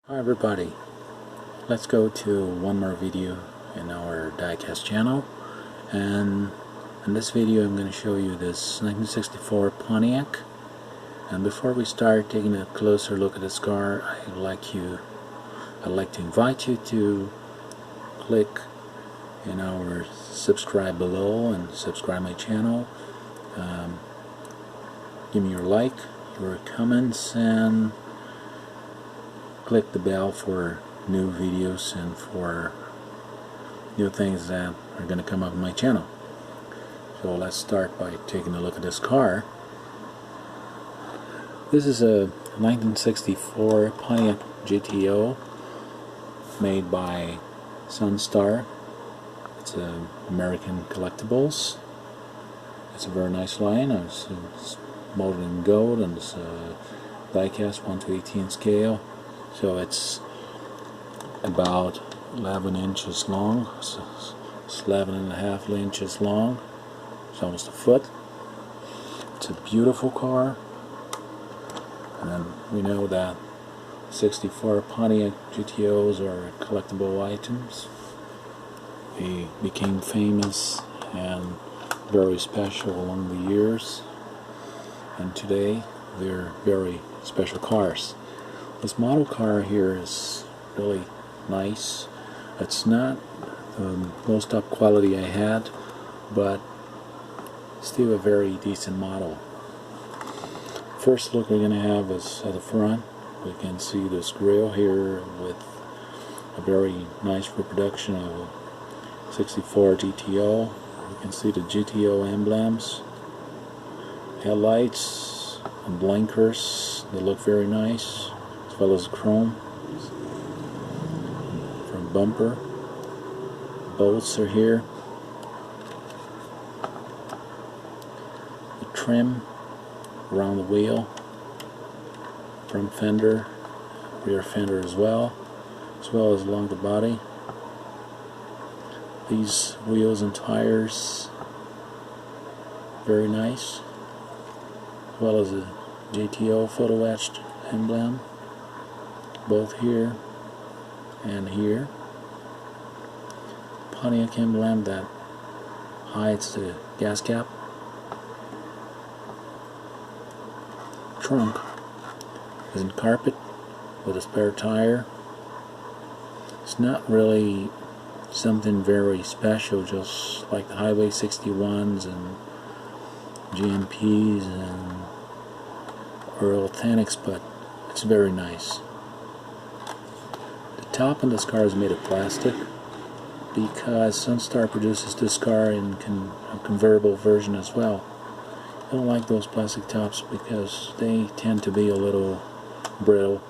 Hi everybody, let's go to one more video in our Diecast channel, and in this video I'm going to show you this 1964 Pontiac. And before we start taking a closer look at this car, I'd like to invite you to click our subscribe below and subscribe my channel. Give me your like, your comments, and click the bell for new videos and for new things that are going to come up on my channel. So let's start by taking a look at this car. This is a 1964 Pontiac GTO made by Sunstar. It's a American Collectibles. It's a very nice line. It's molded in gold, and it's a diecast 1/18 scale. So it's about 11 inches long. It's 11.5 inches long. It's almost a foot. It's a beautiful car. And then we know that 64 Pontiac GTOs are collectible items. They became famous and very special along the years. And today they're very special cars. This model car here is really nice. It's not the most up quality I had, but still a very decent model. First look we're going to have is at the front. We can see this grille here with a very nice reproduction of a 64 GTO. You can see the GTO emblems, headlights and blinkers. They look very nice, as well as chrome. Front bumper, bolts are here. The trim around the wheel, front fender, rear fender as well as along the body. These wheels and tires, very nice, as well as a GTO photo etched emblem, both here and here. Pontiac emblem that hides the gas cap. Trunk is in carpet with a spare tire. It's not really something very special, just like the Highway 61s and GMPs and or Authentics, but it's very nice. The top of this car is made of plastic because Sunstar produces this car in a convertible version as well. I don't like those plastic tops because they tend to be a little brittle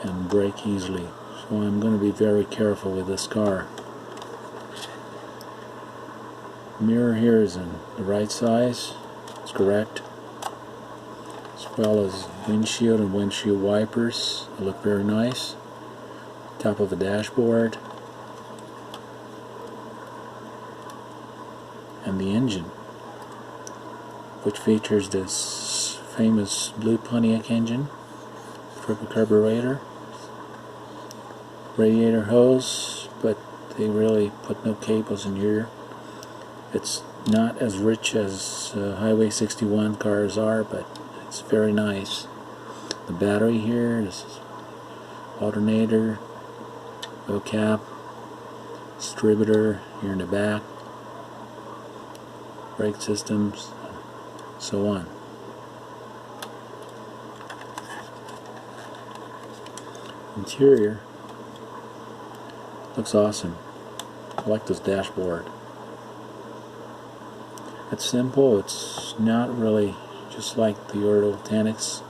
and break easily. So I'm going to be very careful with this car. Mirror here is in the right size. It's correct. As well as windshield and windshield wipers. They look very nice. Top of the dashboard. And the engine, which features this famous blue Pontiac engine, triple carburetor, radiator hose, but they really put no cables in here. It's not as rich as Highway 61 cars are, but it's very nice. The battery here is alternator, oil cap, distributor here in the back, brake systems, so on. Interior looks awesome. I like this dashboard. It's simple. It's not really just like the Authentics.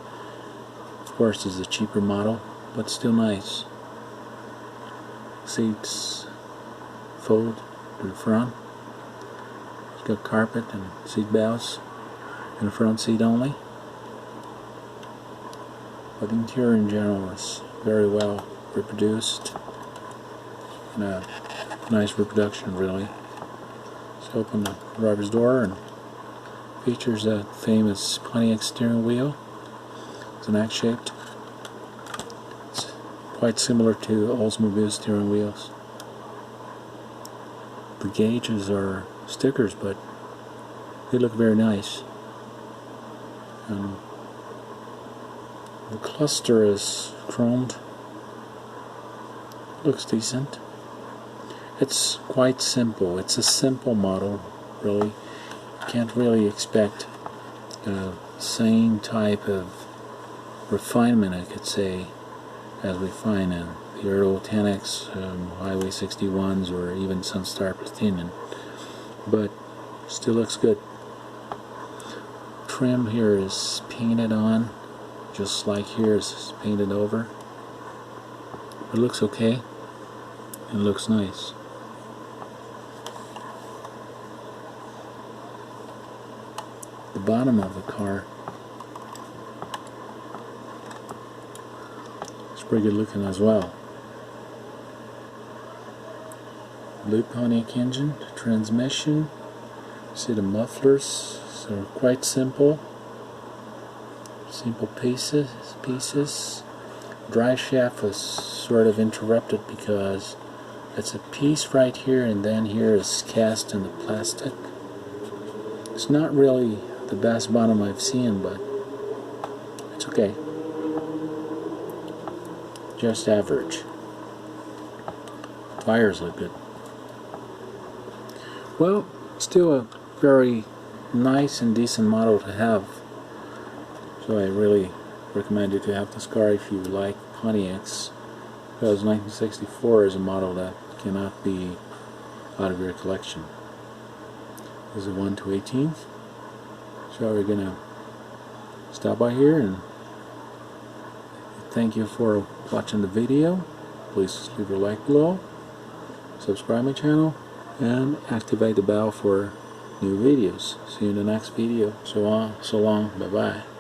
Of course, it's a cheaper model, but still nice. Seats fold to the front. It's got carpet and seat belts in the front seat only. But the interior in general is very well reproduced, and a nice reproduction, really. Let's open the driver's door, and features that famous Pontiac steering wheel. It's an X-shaped. It's quite similar to Oldsmobile steering wheels. The gauges are stickers, but they look very nice. And the cluster is chromed. Looks decent. It's quite simple. It's a simple model, really. You can't really expect the same type of refinement, I could say, as we find in the Euro 10X, Highway 61s, or even Sunstar Platinum, but still looks good. Trim here is painted on, just like here is painted over. It looks okay. It looks nice. The bottom of the car is pretty good looking as well. Blue Pontiac engine, transmission. See the mufflers, so quite simple. Simple pieces. Drive shaft was sort of interrupted because it's a piece right here, and then here is cast in the plastic. It's not really the best bottom I've seen, but it's okay. Just average. Tires look good. Well, still a very nice and decent model to have. So I really recommend you to have this car if you like Pontiacs, because 1964 is a model that cannot be out of your collection. This is a 1 to 18th. So we're gonna stop by here and thank you for watching the video. Please leave a like below, subscribe my channel, and activate the bell for new videos. See you in the next video. So long, bye bye.